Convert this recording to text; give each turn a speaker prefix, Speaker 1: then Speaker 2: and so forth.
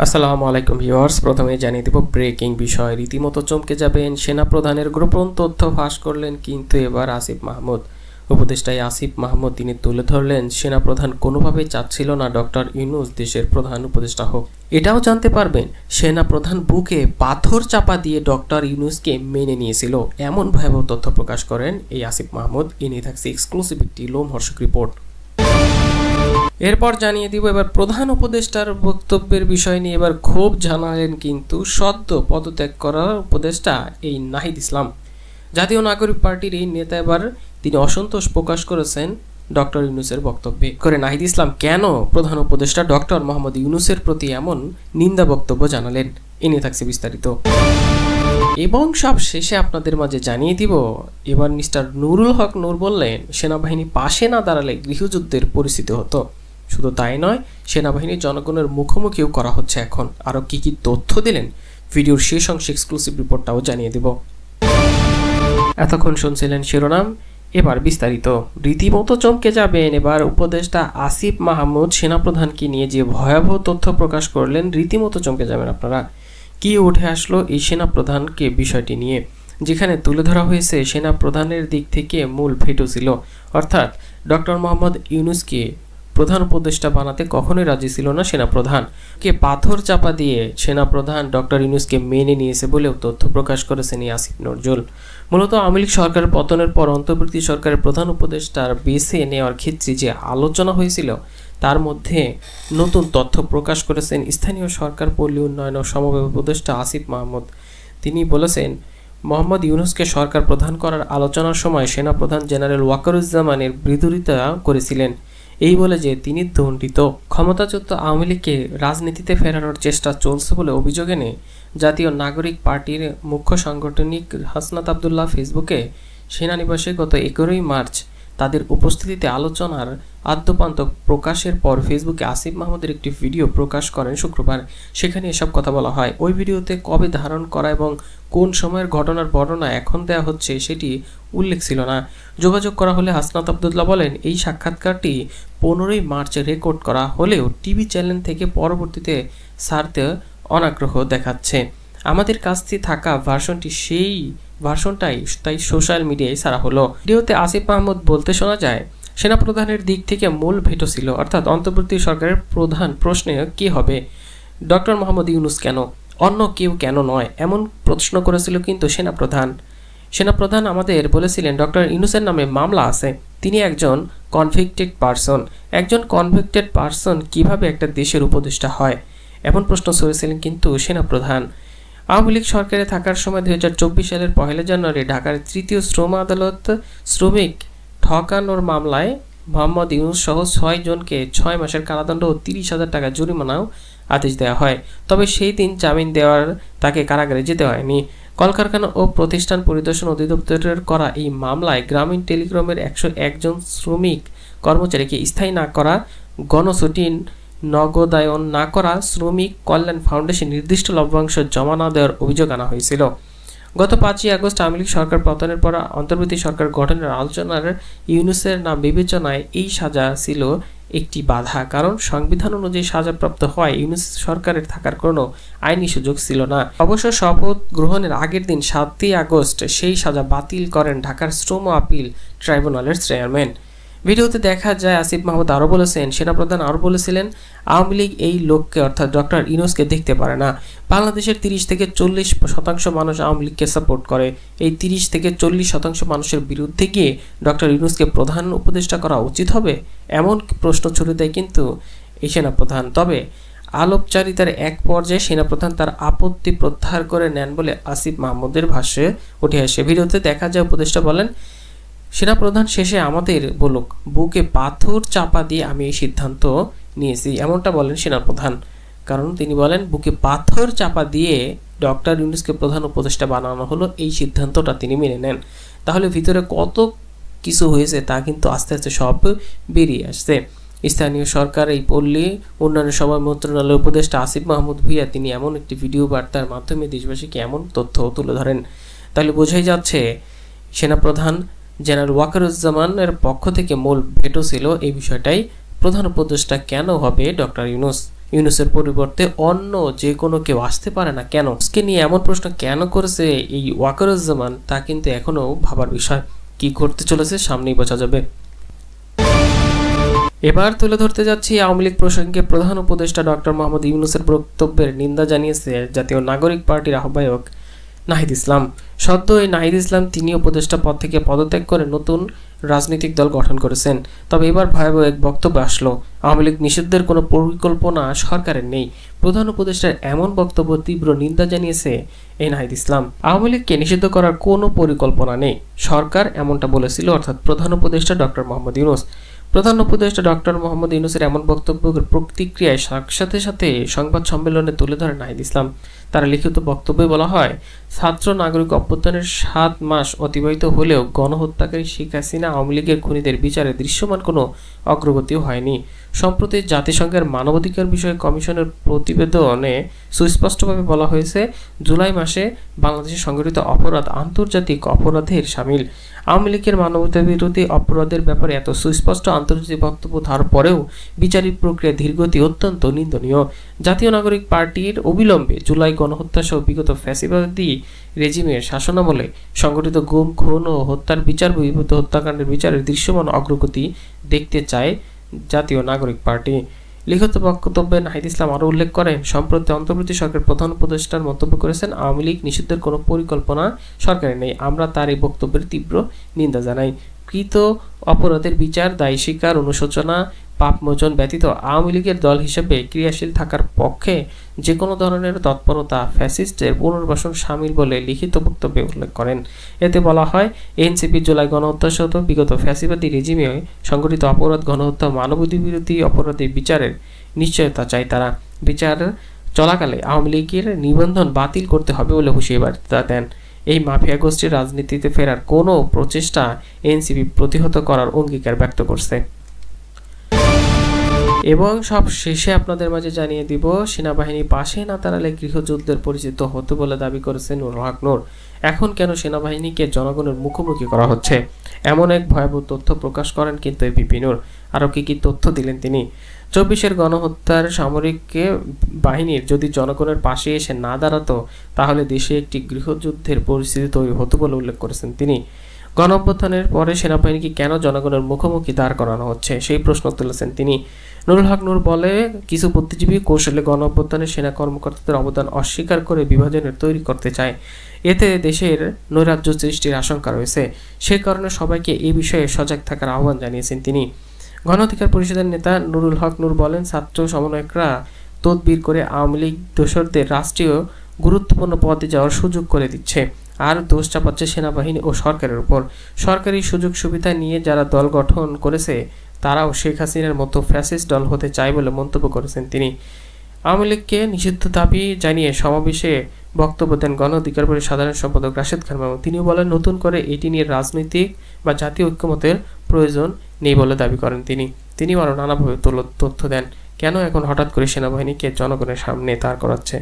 Speaker 1: আসসালামু আলাইকুম ভিউয়ার্স, প্রথমে জানিয়ে দেব ব্রেকিং বিষয়। রীতিমতো চমকে যাবেন, সেনা প্রধানের গোপন তথ্য ফাঁস করলেন কিন্তু এবার আসিফ মাহমুদ। উপদেষ্টায় আসিফ মাহমুদ তিনি তুলে ধরলেন সেনা প্রধান কোনোভাবেই চাচ্ছিল না ডক্টর ইউনূস দেশের প্রধান উপদেষ্টা হোক। এটাও জানতে পারবেন সেনা প্রধান বুকে পাথর চাপা দিয়ে ডক্টর ইউনূসকে মেনে নিয়েছিল, এমন ভয়াবহ তথ্য প্রকাশ করেন এই আসিফ মাহমুদ। এ নিয়ে থাকছে এক্সক্লুসিভ একটি লোমহর্ষক রিপোর্ট। এরপর জানিয়ে দিব এবার প্রধান উপদেষ্টার বক্তব্যের বিষয় নিয়ে এবার ক্ষোভ জানালেন কিন্তু সদ্য পদত্যাগ করা উপদেষ্টা এই নাহিদ ইসলাম। জাতীয় নাগরিক পার্টির এই নেতা এবার তিনি অসন্তোষ প্রকাশ করেছেন ডক্টর ইউনূসের বক্তব্যে। করে নাহিদ ইসলাম কেন প্রধান উপদেষ্টা ডক্টর মোহাম্মদ ইউনূসের প্রতি এমন নিন্দা বক্তব্য জানালেন, এ নিয়ে থাকছে বিস্তারিত। এবং সব শেষে আপনাদের মাঝে জানিয়ে দিব এবার মিস্টার নুরুল হক নূর বললেন সেনাবাহিনী পাশে না দাঁড়ালে গৃহযুদ্ধের পরিস্থিতি হতো। শুধু তাই নয়, সেনাবাহিনী জনগণের মুখোমুখিও করা হচ্ছে এখন। আরও কি কি তথ্য দিলেন ভিডিওর শেষ অংশে এক্সক্লুসিভ রিপোর্টটাও জানিয়ে দেব। এতক্ষণ শুনছিলেন শিরোনাম, এবার বিস্তারিত। রীতিমতো চমকে যাবেন এবার উপদেষ্টা আসিফ মাহমুদ সেনাপ্রধানকে নিয়ে যে ভয়াবহ তথ্য প্রকাশ করলেন, রীতিমতো চমকে যাবেন আপনারা। কি উঠে আসলো এই সেনাপ্রধানকে বিষয়টি নিয়ে, যেখানে তুলে ধরা হয়েছে সেনাপ্রধানের দিক থেকে মূল ভেটো ছিল, অর্থাৎ ডক্টর মোহাম্মদ ইউনূসকে প্রধান উপদেষ্টা বানাতে কখনোই রাজি ছিল না সেনাপ্রধান। কে পাথর চাপা দিয়ে সেনাপ্রধান ডক্টর ইউনূসকে মেনে নিয়েছে বলেও তথ্য প্রকাশ করেছেন আসিফ নজরুল। মূলত আওয়ামী লীগ সরকারের পতনের পর অন্তর্বর্তী সরকারের প্রধান উপদেষ্টার বেছে নেওয়ার ক্ষেত্রে যে আলোচনা হয়েছিল তার মধ্যে নতুন তথ্য প্রকাশ করেছেন স্থানীয় সরকার পল্লী উন্নয়ন ও সমবায় উপদেষ্টা আসিফ মাহমুদ। তিনি বলেছেন মোহাম্মদ ইউনূসকে সরকার প্রধান করার আলোচনার সময় সেনাপ্রধান জেনারেল ওয়াকারুজ্জামানের বিরোধিতা করেছিলেন, এই বলে যে তিনি দণ্ডিত। ক্ষমতাচ্যুত আওয়ামী লীগকে রাজনীতিতে ফেরানোর চেষ্টা চলছে বলে অভিযোগ এনে জাতীয় নাগরিক পার্টির মুখ্য সাংগঠনিক হাসনাত আবদুল্লাহ ফেসবুকে সেনানিবাসে গত 11 মার্চ তাদের উপস্থিতিতে আলোচনার আদ্যপান্ত প্রকাশের পর ফেসবুকে আসিফ মাহমুদের একটি ভিডিও প্রকাশ করেন শুক্রবার। সেখানে এসব কথা বলা হয়। ওই ভিডিওতে কবে ধারণ করা এবং কোন সময়ের ঘটনার বর্ণনা এখন দেওয়া হচ্ছে সেটি উল্লেখ ছিল না। যোগাযোগ করা হলে হাসনাত আবদুল্লাহ বলেন এই সাক্ষাৎকারটি 15 মার্চে রেকর্ড করা হলেও টিভি চ্যানেল থেকে পরবর্তীতে ছাড়তে অনাগ্রহ দেখাচ্ছে। আমাদের কাছে থাকা ভার্সনটি সেই ভার্সনটাই তাই সোশ্যাল মিডিয়ায় ছাড়া হলো। ভিডিওতে আসিফ মাহমুদ বলতে শোনা যায় সেনাপ্রধানের দিক থেকে মূল ভেটো ছিল, অর্থাৎ অন্তর্বর্তী সরকারের প্রধান প্রশ্নে কি হবে, ডক্টর মোহাম্মদ ইউনূস কেন, অন্য কেউ কেন নয়, এমন প্রশ্ন করেছিল কিন্তু সেনাপ্রধান আমাদের বলেছিলেন ডক্টর ইউনূসের নামে মামলা আছে, তিনি একজন কনভিক্টেড পারসন। একজন কনভিক্টেড পারসন কিভাবে একটা দেশের উপদেষ্টা হয়, এমন প্রশ্ন ছড়েছিলেন কিন্তু সেনাপ্রধান। আওয়ামী লীগ সরকারে থাকার সময় 2024 সালের 1 জানুয়ারি ঢাকার 3য় শ্রম আদালত শ্রমিক ঠকানোর মামলায় মোহাম্মদ ইউনূস সহ 6 জনকে 6 মাসের কারাদণ্ড ও 30,000 টাকা জরিমানাও আদেশ দেওয়া হয়। তবে সেই দিন জামিন দেওয়ার তাকে কারাগারে যেতে হয়নি। কলকারখানা ও প্রতিষ্ঠান পরিদর্শন অধিদপ্তরের করা এই মামলায় গ্রামীণ টেলিকমের 101 জন শ্রমিক কর্মচারীকে স্থায়ী না করা, গণছুটি নগদায়ন না করা, শ্রমিক কল্যাণ ফাউন্ডেশন নির্দিষ্ট লভ্যাংশ জমা না দেওয়ার অভিযোগ আনা হয়েছিল। গত 5 আগস্ট আওয়ামী লীগ সরকার পতনের পর অন্তর্বর্তী সরকার গঠনের আলোচনার ইউনূসের নাম বিবেচনায় এই সাজা ছিল একটি বাধা, কারণ সংবিধান অনুযায়ী সাজাপ্রাপ্ত হয় ইউনূস সরকারের থাকার কোনো আইনি সুযোগ ছিল না। অবশ্য শপথ গ্রহণের আগের দিন 7 আগস্ট সেই সাজা বাতিল করেন ঢাকার শ্রম আপিল ট্রাইব্যুনালের চেয়ারম্যান। ভিডিওতে দেখা যায় আসিফ মাহমুদ আরও বলেছেন সেনাপ্রধান আরও বলেছিলেন আওয়ামী লীগ এই লোককে অর্থাৎ ডক্টর ইউনূসকে দেখতে পারে না। বাংলাদেশের 30 থেকে 40% মানুষ আওয়ামী লীগকে সাপোর্ট করে। এই 30 থেকে 40% মানুষের বিরুদ্ধে গিয়ে ডক্টর ইউনূসকে প্রধান উপদেষ্টা করা উচিত হবে, এমন প্রশ্ন ছুড়ে দেয় কিন্তু এই সেনাপ্রধান। তবে আলোপচারিতার এক পর্যায়ে সেনাপ্রধান তার আপত্তি প্রত্যাহার করে নেন বলে আসিফ মাহমুদের ভাষ্যে উঠে আসে। ভিডিওতে দেখা যায় উপদেষ্টা বলেন সেনাপ্রধান শেষে আমাদের বলুক, বুকে পাথর চাপা দিয়ে আমি এই সিদ্ধান্ত নিয়েছি, এমনটা বলেন সেনাপ্রধান। কারণ তিনি বলেন বুকে পাথর চাপা দিয়ে ডক্টর ইউনূসকে প্রধান উপদেষ্টা বানানো হলো, এই সিদ্ধান্তটা তিনি মেনে নেন। তাহলে ভিতরে কত কিছু হয়েছে তা কিন্তু আস্তে আস্তে সব বেরিয়ে আসছে। স্থানীয় সরকার এই পল্লী উন্নয়ন সমবায় মন্ত্রণালয়ের উপদেষ্টা আসিফ মাহমুদ ভূঁইয়া তিনি এমন একটি ভিডিও বার্তার মাধ্যমে দেশবাসীকে এমন তথ্য তুলে ধরেন, তাহলে বোঝাই যাচ্ছে সেনাপ্রধান জেনারেল ওয়াকারুজ্জামানের পক্ষ থেকে মূল ভেটো ছিল এই বিষয়টাই, প্রধান উপদেষ্টা কেন হবে ডক্টর ইউনূস। ইউনূসের পরিবর্তে অন্য যে কোনো কেউ আসতে পারে না কেন? আজকে নিয়ে এমন প্রশ্ন কেন করেছে এই ওয়াকারুজ্জামান, তা কিন্তু এখনো ভাবার বিষয়। কি করতে চলেছে সামনেই বোঝা যাবে। এবার তুলে ধরতে যাচ্ছি আওয়ামী লীগ প্রসঙ্গে প্রধান উপদেষ্টা ডক্টর মোহাম্মদ ইউনূসের বক্তব্যের নিন্দা জানিয়েছে জাতীয় নাগরিক পার্টির আহ্বায়ক নাহিদ ইসলাম। সদ্য এই নাহিদ ইসলাম তিনি উপদেষ্টা পদ থেকে পদত্যাগ করে নতুন রাজনৈতিক দল গঠন করেছেন। তবে এবার ভয়াবহ এক বক্তব্য আসলো, আওয়ামী লীগ নিষিদ্ধের কোনো পরিকল্পনা সরকারের নেই। প্রধান উপদেষ্টার এমন বক্তব্য তীব্র নিন্দা জানিয়েছে এই নাহিদ ইসলাম। আওয়ামী লীগকে নিষিদ্ধ করার কোনো পরিকল্পনা নেই, সরকার এমনটা বলেছিল, অর্থাৎ প্রধান উপদেষ্টা ডক্টর মোহাম্মদ ইউনূস। প্রধান উপদেষ্টা ডক্টর মোহাম্মদ ইউনূসের এমন বক্তব্যের প্রতিক্রিয়ায় সাথে সাথে সংবাদ সম্মেলনে তুলে ধরে নাহিদ ইসলাম। তারা লিখিত বক্তব্যে বলা হয়, ছাত্র নাগরিক অভ্যুত্থানের 7 মাস অতিবাহিত হলেও গণহত্যাকারী শেখ হাসিনা আওয়ামী লীগের খুনিদের বিচারে দৃশ্যমান কোনো অগ্রগতিও হয়নি। সম্প্রতি জাতিসংঘের মানবাধিকার বিষয়ক কমিশনের প্রতিবেদনে সুস্পষ্টভাবে বলা হয়েছে, জুলাই মাসে বাংলাদেশে সংঘটিত অপরাধ আন্তর্জাতিক অপরাধের শামিল। আওয়ামী লীগের মানবতাবিরোধী অপরাধের ব্যাপারে এত সুস্পষ্ট আন্তর্জাতিক বক্তব্য থাকার পরেও বিচারিক প্রক্রিয়া ধীরগতি অত্যন্ত নিন্দনীয়। জাতীয় নাগরিক পার্টির অবিলম্বে জুলাই গণহত্যা সহ বিগত ফ্যাসিবাদী রেজিমের শাসনামলে সংঘটিত গুম, খুন ও হত্যার বিচার বহির্ভূত হত্যাকাণ্ডের বিচারের দৃশ্যমান অগ্রগতি দেখতে চায় জাতীয় নাগরিক পার্টি। লিখিত বক্তব্যে নাহিদ ইসলাম আরও উল্লেখ করেন, সম্প্রতি অন্তর্বর্তী সরকারের প্রধান উপদেষ্টার মন্তব্য করেছেন, আওয়ামী লীগ নিষিদ্ধের কোনো পরিকল্পনা সরকারের নেই। আমরা তার এই বক্তব্যের তীব্র নিন্দা জানাই। কৃত অপরাধের বিচার, দায়ী স্বীকার, অনুশোচনা, পাপমোচন ব্যতীত আওয়ামী লীগের দল হিসেবে ক্রিয়াশীল থাকার পক্ষে যে কোনো ধরনের তৎপরতা ফ্যাসিস্টের পুনর্বাসন শামিল বলে লিখিত বক্তব্যে উল্লেখ করেন। এতে বলা হয়, এনসিপি জুলাই গণহত্যা সহ বিগত ফ্যাসিবাদী রেজিমে সংঘটিত অপরাধ, গণহত্যা, মানবাধিকারবিরোধী অপরাধের বিচারের নিশ্চয়তা চায় তারা। বিচার চলাকালে আওয়ামী লীগের নিবন্ধন বাতিল করতে হবে বলে হুঁশিয়ারি দেন। এই মাফিয়া গোষ্ঠীর রাজনীতিতে ফেরার কোনো প্রচেষ্টা এনসিপি প্রতিহত করার অঙ্গীকার ব্যক্ত করছে। এবং সব শেষে আপনাদের মাঝে জানিয়ে দিব, সেনাবাহিনী পাশে না দাঁড়ালে গৃহযুদ্ধের পরিচিত হতে বলে দাবি করেছেন নুরুল হক নূর। এখন কেন সেনাবাহিনীকে জনগণের মুখোমুখি করা হচ্ছে, এমন এক ভয়াবহ তথ্য প্রকাশ করেন কিন্তু এবিপি নূর। আরও কি তথ্য দিলেন তিনি? 24-এর গণহত্যার সামরিক বাহিনীর যদি জনগণের পাশে এসে না দাঁড়াতো, তাহলে দেশে একটি গৃহযুদ্ধের পরিস্থিতি তৈরি হতো বলে উল্লেখ করেছেন তিনি। গণঅভ্যুত্থানের পরে সেনাবাহিনীকে কেন জনগণের মুখোমুখি দাঁড় করানো হচ্ছে, সেই প্রশ্ন তুলেছেন তিনি। নুরুল হক নূর বলে, কিছু বুদ্ধিজীবী কৌশলে গণঅভ্যুত্থানের সেনা কর্মকর্তাদের অবদান অস্বীকার করে বিভাজনের তৈরি করতে চায়। এতে দেশের নৈরাজ্য সৃষ্টির আশঙ্কা রয়েছে। সে কারণে সবাইকে এই বিষয়ে সজাগ থাকার আহ্বান জানিয়েছেন তিনি। গণ অধিকার পরিষদের নেতা নুরুল হক নূর বলেন, ছাত্র সমন্বয়করা তদবির করে আওয়ামী লীগ দোসরদের রাষ্ট্রীয় গুরুত্বপূর্ণ পদে যাওয়ার সুযোগ করে দিচ্ছে, আর দোষ চাপাচ্ছে সেনাবাহিনী ও সরকারের উপর। সরকারি সুযোগ সুবিধা নিয়ে যারা দল গঠন করেছে, তারাও শেখ হাসিনার মতো ফ্যাসিস্ট দল হতে চায় বলে মন্তব্য করেছেন তিনি। আওয়ামী লীগকে নিষিদ্ধ দাবি জানিয়ে সমাবেশে বক্তব্য দেন গণ অধিকার পরিষদের সাধারণ সম্পাদক রাশেদ খান মামুন। তিনিও বলেন, নতুন করে এটি নিয়ে রাজনৈতিক বা জাতীয় ঐক্যমতের প্রয়োজন নেই বলে দাবি করেন তিনি আরও নানাভাবে তথ্য দেন, কেন এখন হঠাৎ করে সেনাবাহিনীকে জনগণের সামনে দাঁড় করাচ্ছে।